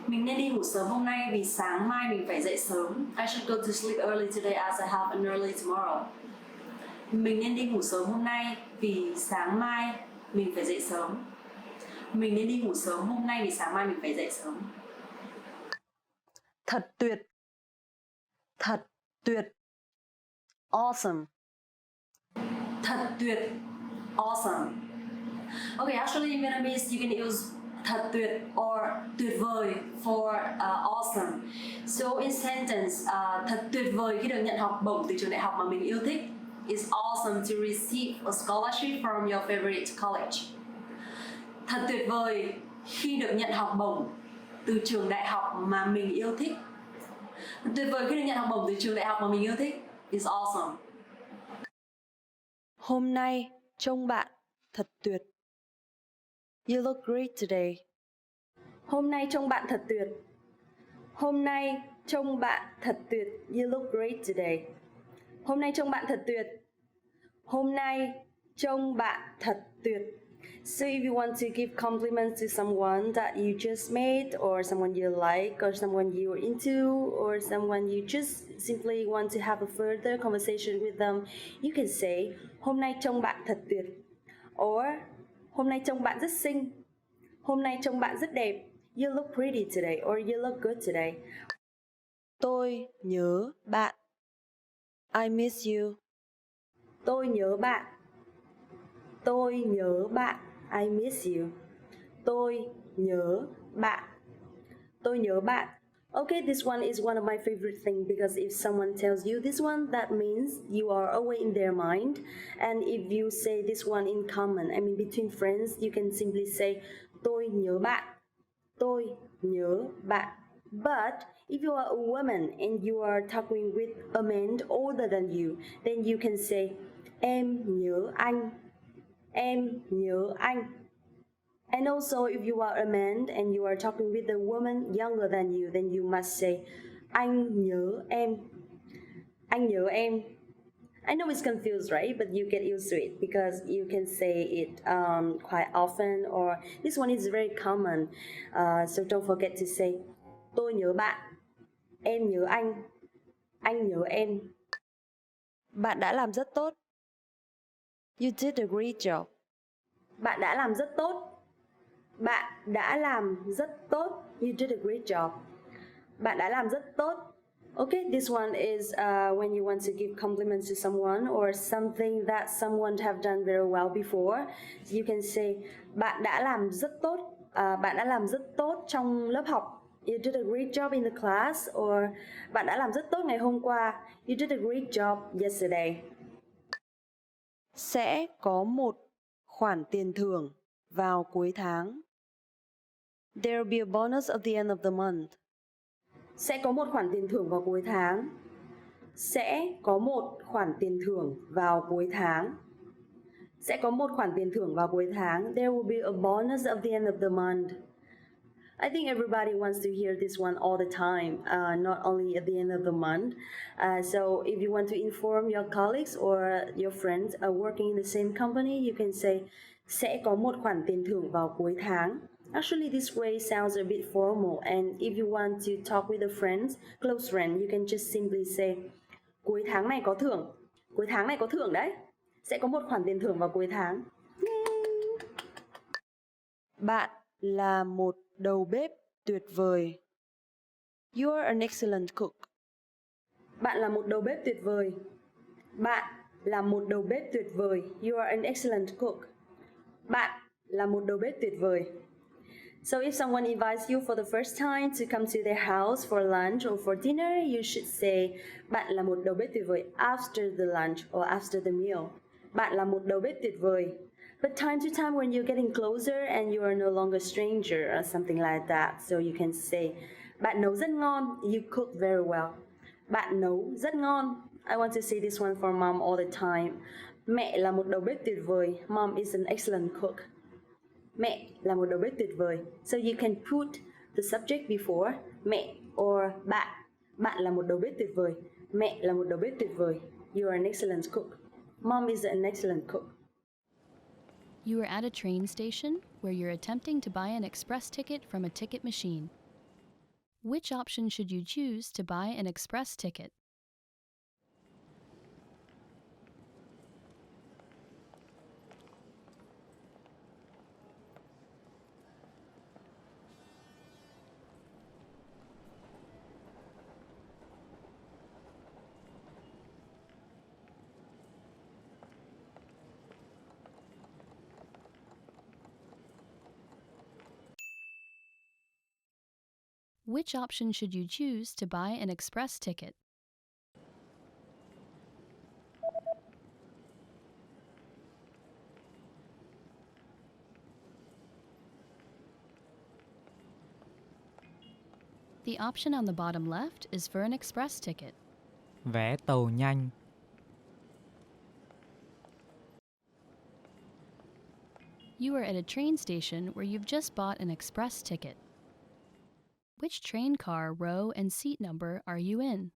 Mình nên đi ngủ sớm hôm nay vì sáng mai mình phải dậy sớm. I should go to sleep early today as I have an early tomorrow. Mình nên đi ngủ sớm hôm nay vì sáng mai mình phải dậy sớm. Mình nên đi ngủ sớm hôm nay vì sáng mai mình phải dậy sớm. Thật tuyệt. Thật tuyệt. Awesome. Thật tuyệt. Awesome. Okay, actually in Vietnamese you can use thật tuyệt or tuyệt vời for awesome. So in sentence, thật tuyệt vời khi được nhận học bổng từ trường đại học mà mình yêu thích. It's awesome to receive a scholarship from your favorite college. Thật tuyệt vời khi được nhận học bổng từ trường đại học mà mình yêu thích. Thật tuyệt vời khi được nhận học bổng từ trường đại học mà mình yêu thích. It's awesome. Hôm nay trông bạn thật tuyệt. You look great today. Hôm nay trông bạn thật tuyệt. Hôm nay trông bạn thật tuyệt. You look great today. Hôm nay trông bạn thật tuyệt. Hôm nay trông bạn thật tuyệt. So if you want to give compliments to someone that you just met, or someone you like, or someone you're into, or someone you just simply want to have a further conversation with them, you can say, hôm nay trông bạn thật tuyệt. Or, hôm nay trông bạn rất xinh. Hôm nay trông bạn rất đẹp. You look pretty today, or you look good today. Tôi nhớ bạn. I miss you. Tôi nhớ bạn. Tôi nhớ bạn. I miss you. Tôi nhớ bạn. Tôi nhớ bạn. Okay, this one is one of my favorite things because if someone tells you this one, that means you are always in their mind. And if you say this one in common, I mean between friends, you can simply say tôi nhớ bạn. Tôi nhớ bạn. But if you are a woman and you are talking with a man older than you, then you can say em nhớ anh. Em nhớ anh. And also if you are a man and you are talking with a woman younger than you, then you must say anh nhớ em. Anh nhớ em. I know it's confused, right? But you get used to it because you can say it quite often, or this one is very common. So don't forget to say tôi nhớ bạn. Em nhớ anh. Anh nhớ em. Bạn đã làm rất tốt. You did a great job. Bạn đã làm rất tốt. Bạn đã làm rất tốt. You did a great job. Bạn đã làm rất tốt. Okay, this one is when you want to give compliments to someone or something that someone have done very well before. You can say bạn đã làm rất tốt, bạn đã làm rất tốt trong lớp học. You did a great job in the class, or bạn đã làm rất tốt ngày hôm qua. You did a great job yesterday. Sẽ có một khoản tiền thưởng vào cuối tháng. There will be a bonus at the end of the month. Sẽ có một khoản tiền thưởng vào cuối tháng. Sẽ có một khoản tiền thưởng vào cuối tháng. Sẽ có một khoản tiền thưởng vào cuối tháng. There will be a bonus at the end of the month. I think everybody wants to hear this one all the time, not only at the end of the month. So if you want to inform your colleagues or your friends working in the same company, you can say sẽ có một khoản tiền thưởng vào cuối tháng. Actually, this way sounds a bit formal, and if you want to talk with a friend, close friend, you can just simply say cuối tháng này có thưởng. Cuối tháng này có thưởng đấy. Sẽ có một khoản tiền thưởng vào cuối tháng. Bạn là một đầu bếp tuyệt vời. You are an excellent cook. Bạn là một đầu bếp tuyệt vời. Bạn là một đầu bếp tuyệt vời. You are an excellent cook. Bạn là một đầu bếp tuyệt vời. So if someone invites you for the first time to come to their house for lunch or for dinner, you should say bạn là một đầu bếp tuyệt vời after the lunch or after the meal. Bạn là một đầu bếp tuyệt vời. But time to time when you're getting closer and you are no longer a stranger or something like that, so you can say bạn nấu rất ngon. You cook very well. Bạn nấu rất ngon. I want to say this one for mom all the time. Mẹ là một đầu bếp tuyệt vời. Mom is an excellent cook. Mẹ là một đầu bếp tuyệt vời. So you can put the subject before mẹ or bạn. Bạn là một đầu bếp tuyệt vời. Mẹ là một đầu bếp tuyệt vời. You are an excellent cook. Mom is an excellent cook. You are at a train station where you're attempting to buy an express ticket from a ticket machine. Which option should you choose to buy an express ticket? Which option should you choose to buy an express ticket? The option on the bottom left is for an express ticket. Vé tàu nhanh. You are at a train station where you've just bought an express ticket. Which train car, row, and seat number are you in?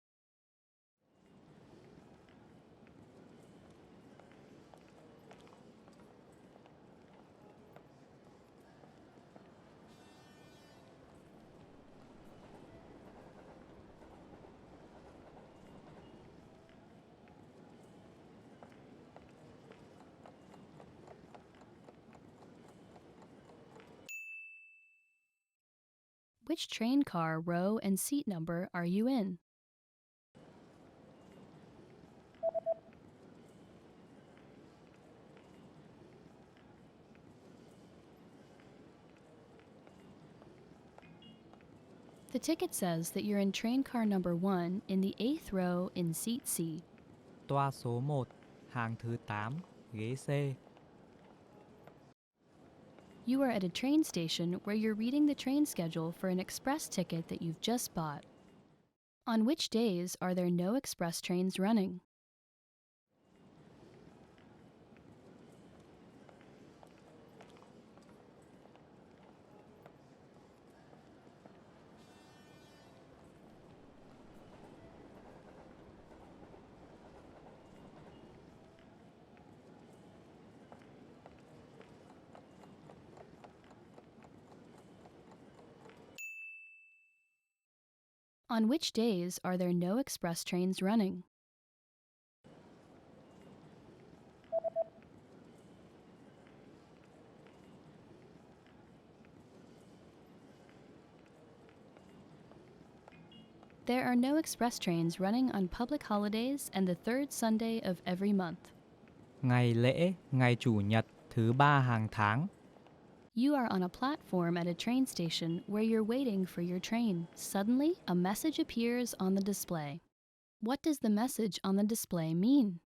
Which train car, row, and seat number are you in? The ticket says that you're in train car number 1 in the 8th row in seat C. Toa số 1, hàng thứ 8, ghế C. You are at a train station where you're reading the train schedule for an express ticket that you've just bought. On which days are there no express trains running? On which days are there no express trains running? There are no express trains running on public holidays and the third Sunday of every month. Ngày lễ, ngày Chủ nhật, thứ ba hàng tháng. You are on a platform at a train station where you're waiting for your train. Suddenly, a message appears on the display. What does the message on the display mean?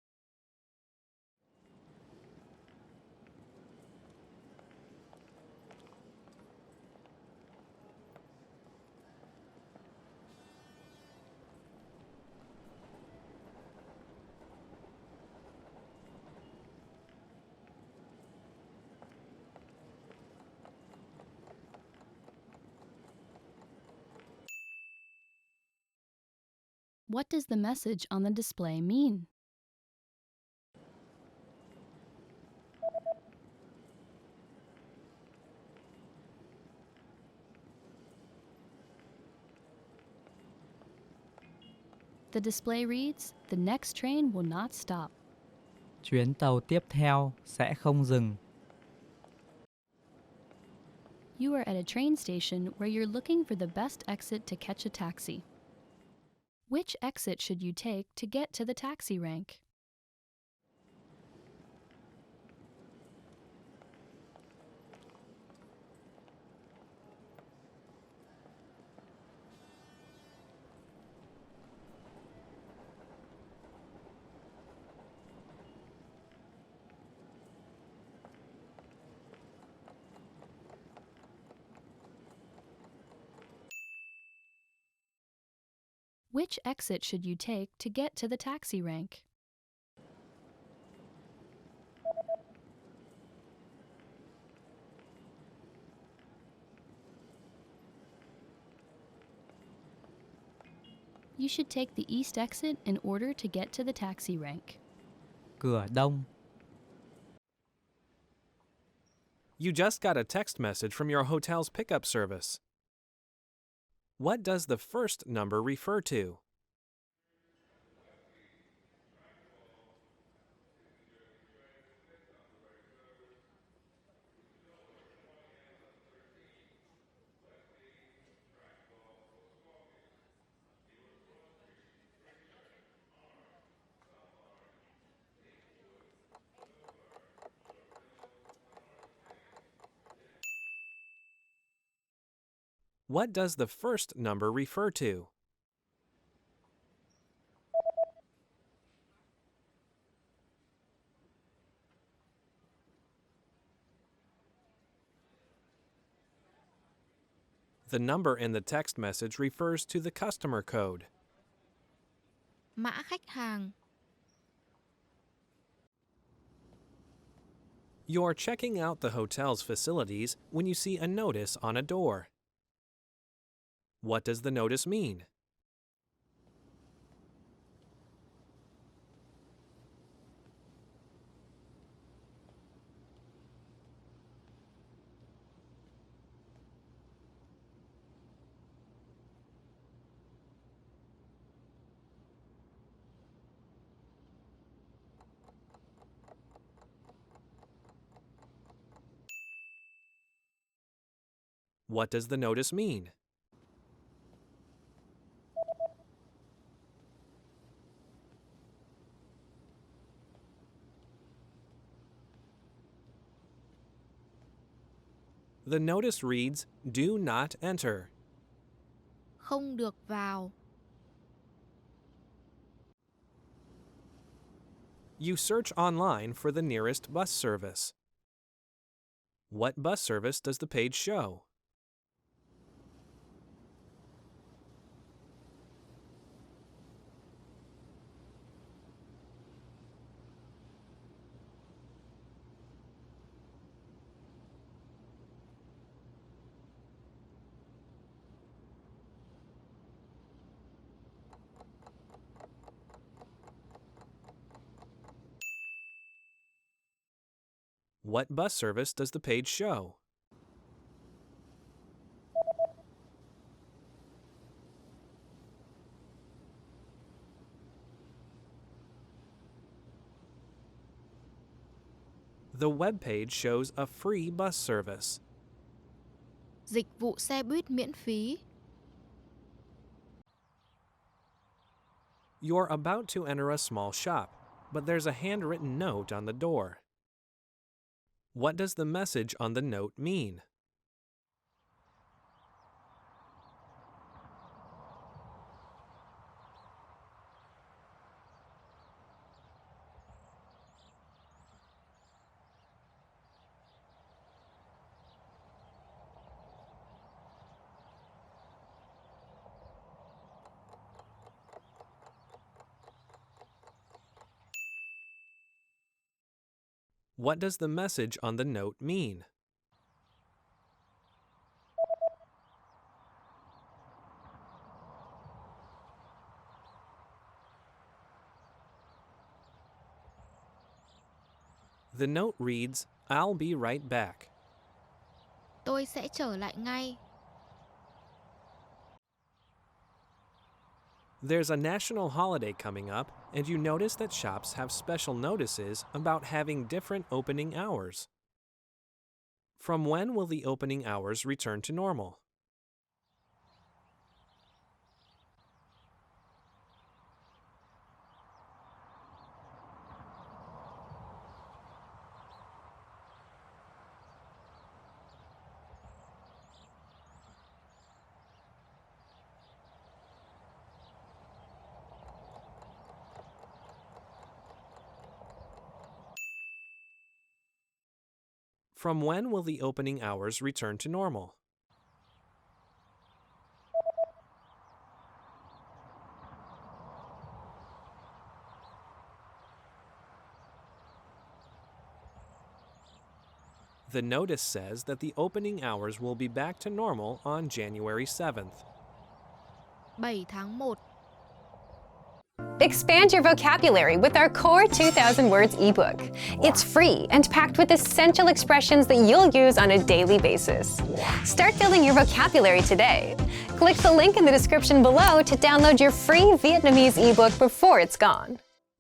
What does the message on the display mean? The display reads, "The next train will not stop." Chuyến tàu tiếp theo sẽ không dừng. You are at a train station where you're looking for the best exit to catch a taxi. Which exit should you take to get to the taxi rank? Which exit should you take to get to the taxi rank? You should take the east exit in order to get to the taxi rank. Cửa đông. You just got a text message from your hotel's pickup service. What does the first number refer to? What does the first number refer to? The number in the text message refers to the customer code. Mã khách hàng. You're checking out the hotel's facilities when you see a notice on a door. What does the notice mean? What does the notice mean? The notice reads, "Do not enter." Không được vào. You search online for the nearest bus service. What bus service does the page show? What bus service does the page show? The web page shows a free bus service. Dịch vụ xe buýt miễn phí. You're about to enter a small shop, but there's a handwritten note on the door. What does the message on the note mean? What does the message on the note mean? The note reads, "I'll be right back." Tôi sẽ trở lại ngay. There's a national holiday coming up, and you notice that shops have special notices about having different opening hours. From when will the opening hours return to normal? From when will the opening hours return to normal? The notice says that the opening hours will be back to normal on January 7th. 7 tháng 1. Expand your vocabulary with our Core 2000 Words ebook. It's free and packed with essential expressions that you'll use on a daily basis. Start building your vocabulary today. Click the link in the description below to download your free Vietnamese ebook before it's gone.